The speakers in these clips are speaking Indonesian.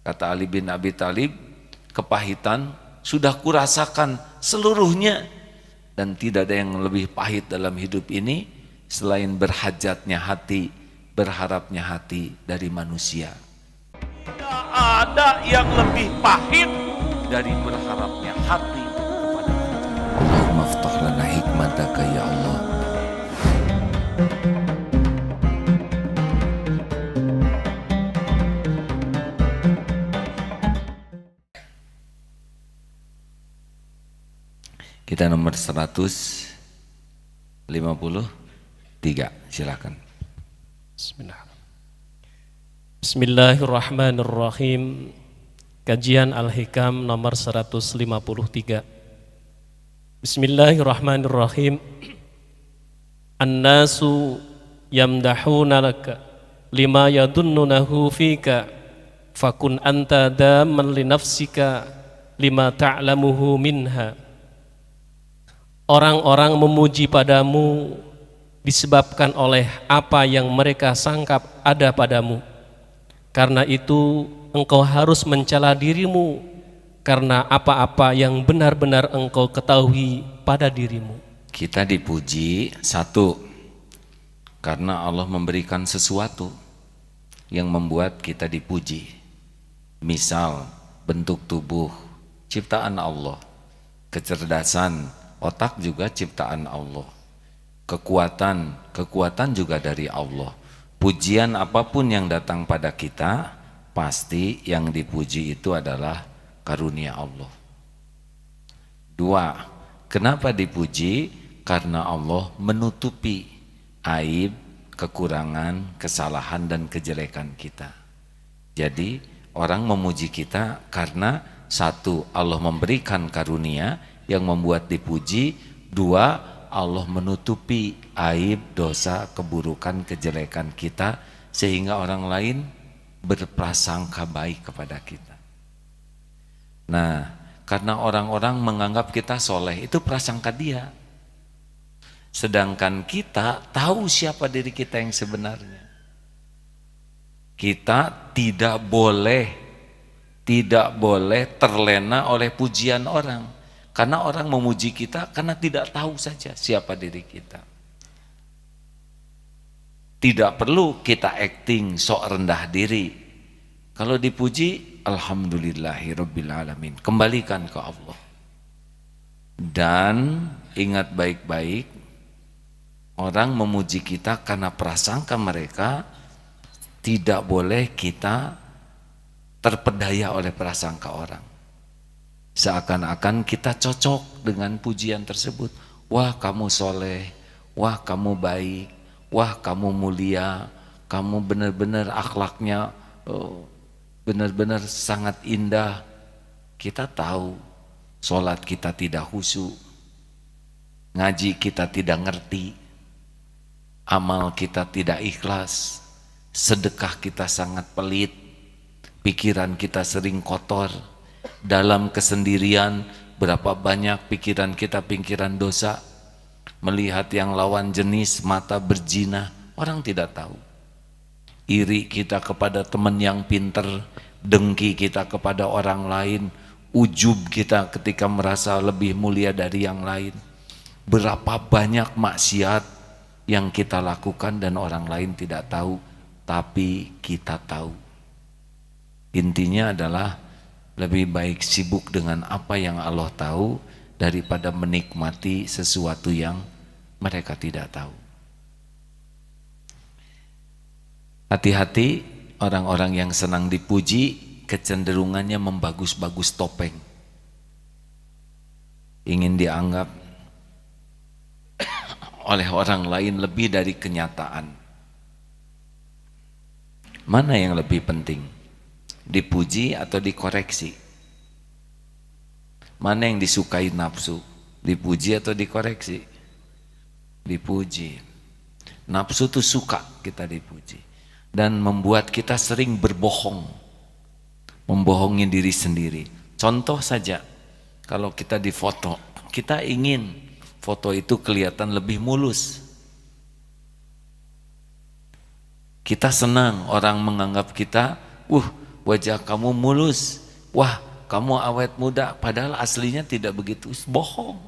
Kata Ali bin Abi Thalib, kepahitan sudah kurasakan seluruhnya, dan tidak ada yang lebih pahit dalam hidup ini selain berhajatnya hati, berharapnya hati dari manusia. Tidak ada yang lebih pahit dari berharapnya hati kepada manusia. Allahumma ftah lana hikmataka ya Allah. Kita nomor 153, silakan. Bismillahirrahmanirrahim. Kajian Al-Hikam nomor 153. Bismillahirrahmanirrahim. An-nasu yamdahuna laka lima yadunnunahu fika fakun anta daman li nafsika lima ta'lamuhu minha. Orang-orang memuji padamu disebabkan oleh apa yang mereka sangkap ada padamu. Karena itu engkau harus mencela dirimu karena apa-apa yang benar-benar engkau ketahui pada dirimu. Kita dipuji satu, karena Allah memberikan sesuatu yang membuat kita dipuji. Misal bentuk tubuh, ciptaan Allah. Kecerdasan, otak juga ciptaan Allah. Kekuatan juga dari Allah. Pujian apapun yang datang pada kita, pasti yang dipuji itu adalah karunia Allah. Dua, kenapa dipuji? Karena Allah menutupi aib, kekurangan, kesalahan dan kejelekan kita. Jadi orang memuji kita karena satu, Allah memberikan karunia yang membuat dipuji. Dua, Allah menutupi aib, dosa, keburukan, kejelekan kita sehingga orang lain berprasangka baik kepada kita. Nah, karena orang-orang menganggap kita soleh, itu prasangka dia. Sedangkan kita tahu siapa diri kita yang sebenarnya. Kita tidak boleh terlena oleh pujian orang. Karena orang memuji kita karena tidak tahu saja siapa diri kita. Tidak perlu kita acting sok rendah diri. Kalau dipuji, alhamdulillahirrabbilalamin. Kembalikan ke Allah. Dan ingat baik-baik, orang memuji kita karena prasangka mereka, tidak boleh kita terpedaya oleh prasangka orang. Seakan-akan kita cocok dengan pujian tersebut. Wah kamu soleh, wah kamu baik, wah kamu mulia, kamu benar-benar akhlaknya benar-benar sangat indah. Kita tahu sholat kita tidak khusyuk, ngaji kita tidak ngerti, amal kita tidak ikhlas, sedekah kita sangat pelit, pikiran kita sering kotor. Dalam kesendirian berapa banyak pikiran kita pikiran dosa. Melihat yang lawan jenis mata berzina, orang tidak tahu. Iri kita kepada teman yang pinter, dengki kita kepada orang lain, ujub kita ketika merasa lebih mulia dari yang lain. Berapa banyak maksiat yang kita lakukan dan orang lain tidak tahu, tapi kita tahu. Intinya adalah lebih baik sibuk dengan apa yang Allah tahu daripada menikmati sesuatu yang mereka tidak tahu. Hati-hati orang-orang yang senang dipuji, kecenderungannya membagus-bagus topeng. Ingin dianggap oleh orang lain lebih dari kenyataan. Mana yang lebih penting? Dipuji atau dikoreksi? Mana yang disukai nafsu? Dipuji atau dikoreksi? Dipuji. Nafsu itu suka kita dipuji dan membuat kita sering berbohong, membohongi diri sendiri. Contoh saja, kalau kita difoto, kita ingin foto itu kelihatan lebih mulus. Kita senang orang menganggap kita, wajah kamu mulus, wah kamu awet muda, padahal aslinya tidak begitu, bohong.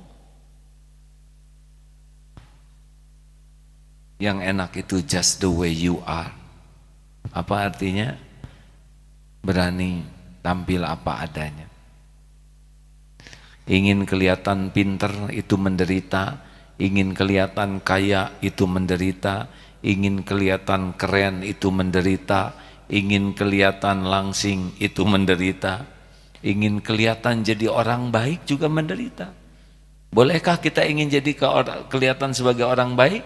Yang enak itu just the way you are. Apa artinya? Berani tampil apa adanya. Ingin kelihatan pinter itu menderita, ingin kelihatan kaya itu menderita, ingin kelihatan keren itu menderita, ingin kelihatan langsing itu menderita, ingin kelihatan jadi orang baik juga menderita. Bolehkah kita ingin jadi kelihatan sebagai orang baik?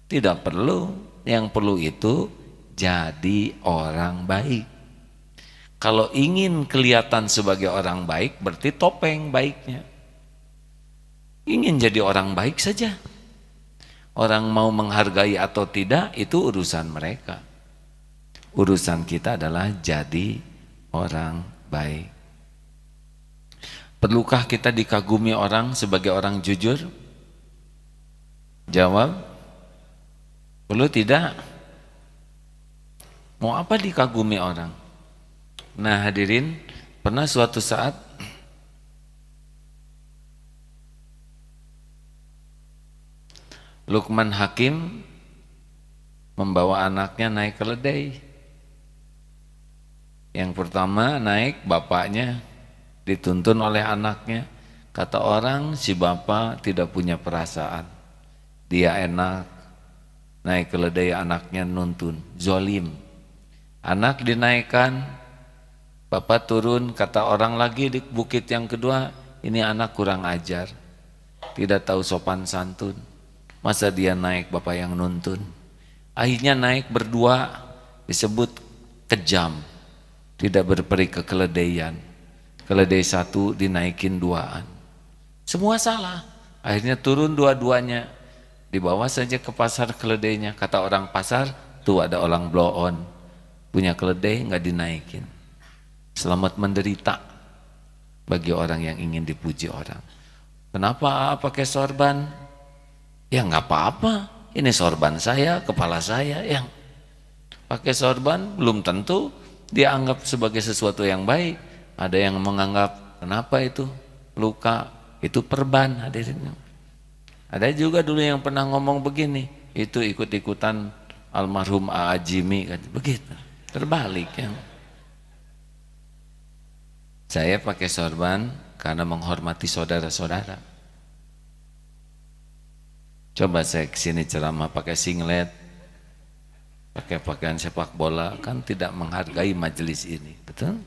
Tidak perlu. Yang perlu itu jadi orang baik. Kalau ingin kelihatan sebagai orang baik, berarti topeng baiknya. Ingin jadi orang baik saja. Orang mau menghargai atau tidak, itu urusan mereka. Urusan kita adalah jadi orang baik. Perlukah kita dikagumi orang sebagai orang jujur? Jawab. Perlu tidak? Mau apa dikagumi orang? Nah hadirin, pernah suatu saat Luqman Hakim membawa anaknya naik keledai. Yang pertama naik bapaknya, dituntun oleh anaknya. Kata orang si bapak tidak punya perasaan, dia enak naik keledai, anaknya nuntun, zolim. Anak dinaikkan, bapak turun, kata orang lagi di bukit yang kedua, ini anak kurang ajar, tidak tahu sopan santun, masa dia naik bapak yang nuntun. Akhirnya naik berdua, disebut kejam, tidak berperi kekeledaian. Keledai satu dinaikin duaan, semua salah. Akhirnya turun dua-duanya, dibawa saja ke pasar keledainya. Kata orang pasar, tuh ada orang blow on, punya keledai nggak dinaikin. Selamat menderita bagi orang yang ingin dipuji orang. Kenapa pakai sorban? Ya nggak apa-apa, ini sorban saya, kepala saya yang pakai sorban. Belum tentu dia anggap sebagai sesuatu yang baik. Ada yang menganggap, kenapa itu luka, itu perban, hadirin. Ada juga dulu yang pernah ngomong begini, itu ikut-ikutan almarhum Aajimi, kan begitu, terbalik ya. Saya pakai sorban karena menghormati saudara-saudara. Coba saya kesini ceramah pakai singlet, pakai pakaian sepak bola, kan tidak menghargai majelis ini, betul?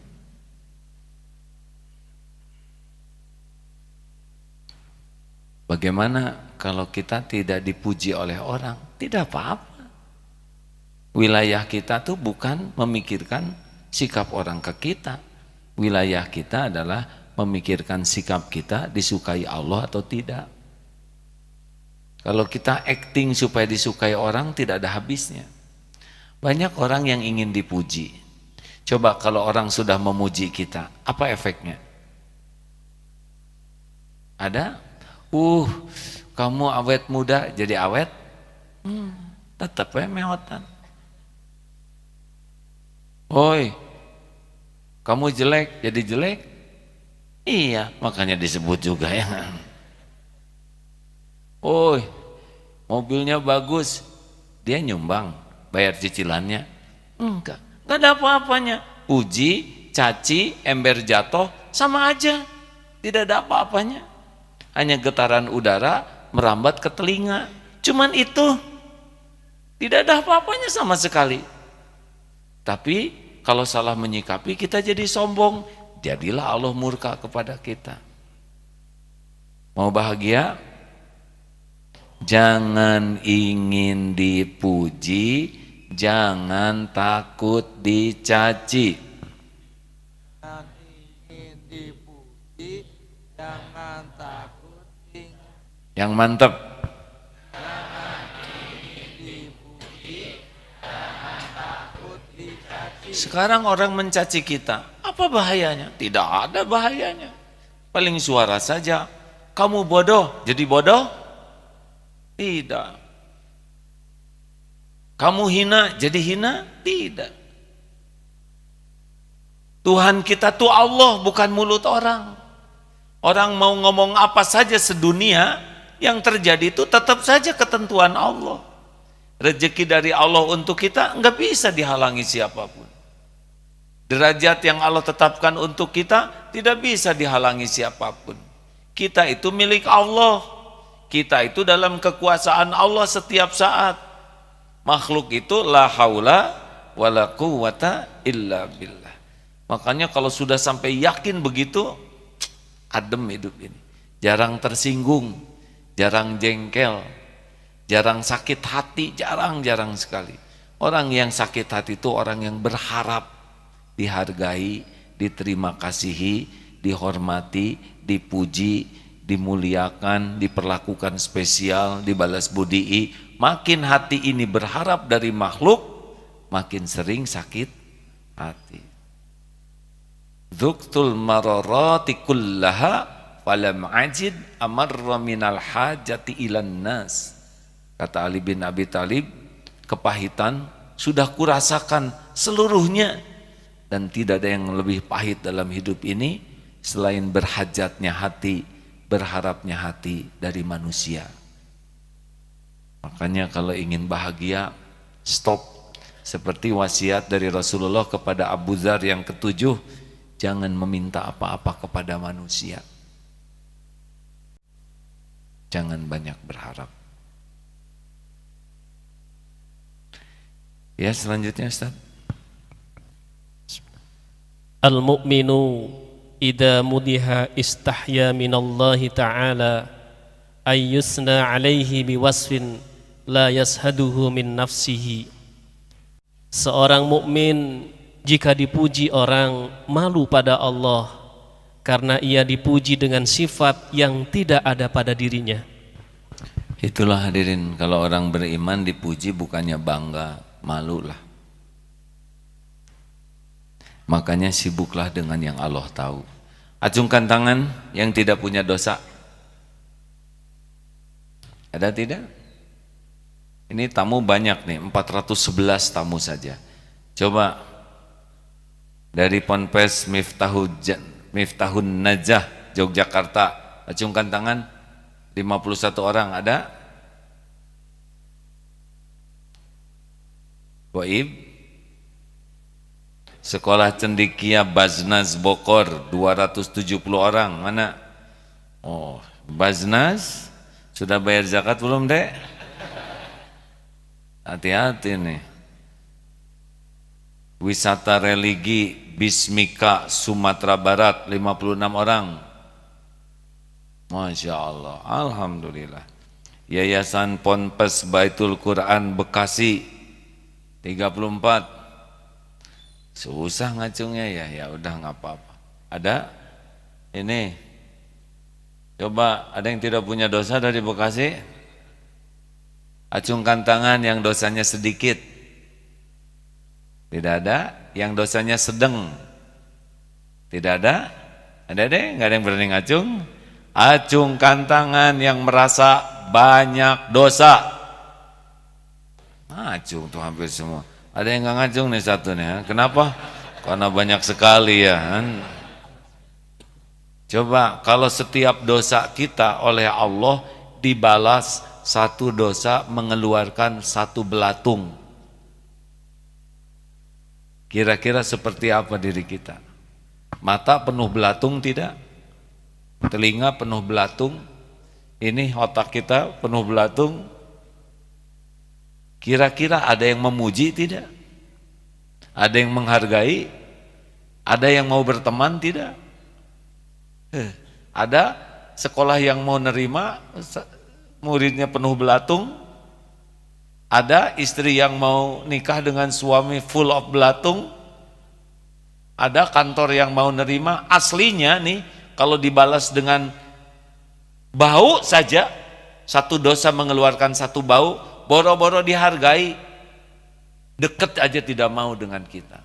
Bagaimana kalau kita tidak dipuji oleh orang? Tidak apa-apa. Wilayah kita tuh bukan memikirkan sikap orang ke kita. Wilayah kita adalah memikirkan sikap kita disukai Allah atau tidak. Kalau kita acting supaya disukai orang, tidak ada habisnya. Banyak orang yang ingin dipuji. Coba kalau orang sudah memuji kita, apa efeknya? Ada? Kamu awet muda jadi awet? Tetap ya meotan. Oi, kamu jelek jadi jelek? Iya, makanya disebut juga ya. Oi, mobilnya bagus, dia nyumbang, bayar cicilannya? Enggak ada apa-apanya. Puji, caci, ember jatuh, sama aja, tidak ada apa-apanya. Hanya getaran udara merambat ke telinga, cuman itu, tidak ada apa-apanya sama sekali. Tapi kalau salah menyikapi, kita jadi sombong, jadilah Allah murka kepada kita. Mau bahagia? Jangan ingin dipuji, jangan takut dicaci. Jangan ingin dipuji, jangan takut. Yang mantap. Sekarang orang mencaci kita, apa bahayanya? Tidak ada bahayanya. Paling suara saja. Kamu bodoh, jadi bodoh? Tidak. Kamu hina, jadi hina? Tidak. Tuhan kita tuh Allah, bukan mulut orang. Orang mau ngomong apa saja sedunia, yang terjadi itu tetap saja ketentuan Allah. Rezeki dari Allah untuk kita nggak bisa dihalangi siapapun. Derajat yang Allah tetapkan untuk kita tidak bisa dihalangi siapapun. Kita itu milik Allah. Kita itu dalam kekuasaan Allah setiap saat. Makhluk itu la haula wala quwata illa billah. Makanya kalau sudah sampai yakin begitu, adem hidup ini. Jarang tersinggung, jarang jengkel, jarang sakit hati, jarang sekali. Orang yang sakit hati itu orang yang berharap dihargai, diterima kasihi, dihormati, dipuji, dimuliakan, diperlakukan spesial, dibalas budii. Makin hati ini berharap dari makhluk, makin sering sakit hati. Dzuktul mararati kullaha falam ajid amarra minal hajati ilan nas. Kata Ali bin Abi Thalib, kepahitan sudah kurasakan seluruhnya, dan tidak ada yang lebih pahit dalam hidup ini selain berhajatnya hati, berharapnya hati dari manusia. Makanya kalau ingin bahagia, stop. Seperti wasiat dari Rasulullah kepada Abu Dzar yang ketujuh, jangan meminta apa-apa kepada manusia. Jangan banyak berharap. Ya, selanjutnya Ustaz. Al-mu'minu idza mudiha istahya minallahi ta'ala ayyusna alaihi biwasfin la yashaduhu min nafsihi. Seorang mukmin jika dipuji orang malu pada Allah karena ia dipuji dengan sifat yang tidak ada pada dirinya. Itulah hadirin, kalau orang beriman dipuji bukannya bangga, malulah. Makanya sibuklah dengan yang Allah tahu. Acungkan tangan yang tidak punya dosa. Ada tidak? Ini tamu banyak nih, 411 tamu saja. Coba dari Ponpes Miftahun Najah Yogyakarta, acungkan tangan. 51 orang ada? Waib. Sekolah Cendikia Baznaz Bokor 270 orang, mana? Oh, Baznaz sudah bayar zakat belum, Dek? Hati-hati nih. Wisata religi Bismika Sumatera Barat 56 orang. Masya Allah, alhamdulillah. Yayasan Ponpes Baitul Quran Bekasi 34. Susah ngacungnya ya udah nggak apa-apa. Ada ini, coba ada yang tidak punya dosa dari Bekasi? Acungkan tangan yang dosanya sedikit. Tidak ada. Yang dosanya sedang? Tidak ada. Ada deh, nggak ada yang berani ngacung. Acungkan tangan yang merasa banyak dosa. Ngacung tuh hampir semua. Ada yang nggak ngacung nih satu nih. Kenapa? Karena banyak sekali ya kan. Coba kalau setiap dosa kita oleh Allah dibalas, satu dosa mengeluarkan satu belatung. Kira-kira seperti apa diri kita? Mata penuh belatung tidak? Telinga penuh belatung? Ini otak kita penuh belatung? Kira-kira ada yang memuji tidak? Ada yang menghargai? Ada yang mau berteman tidak? Ada sekolah yang mau nerima muridnya penuh belatung? Ada istri yang mau nikah dengan suami full of belatung? Ada kantor yang mau nerima? Aslinya nih, kalau dibalas dengan bau saja, satu dosa mengeluarkan satu bau, boro-boro dihargai, deket aja tidak mau dengan kita.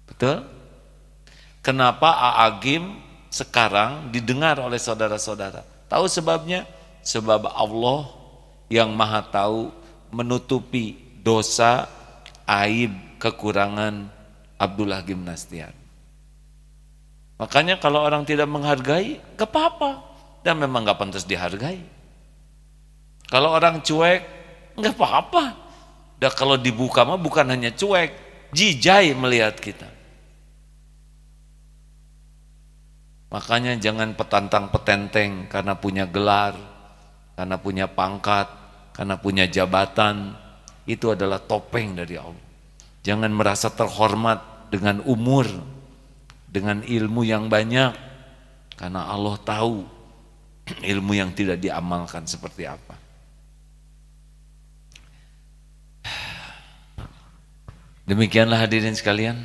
Betul? Kenapa A'agim sekarang didengar oleh saudara-saudara? Tahu sebabnya? Sebab Allah yang maha tahu menutupi dosa, aib, kekurangan Abdullah Gimnastiar. Makanya kalau orang tidak menghargai, gak apa-apa, dan memang gak pantas dihargai. Kalau orang cuek, gak apa-apa. Dan kalau dibuka mah bukan hanya cuek, jijai melihat kita. Makanya jangan petantang petenteng karena punya gelar, karena punya pangkat, karena punya jabatan. Itu adalah topeng dari Allah. Jangan merasa terhormat dengan umur, dengan ilmu yang banyak, karena Allah tahu ilmu yang tidak diamalkan seperti apa. Demikianlah hadirin sekalian.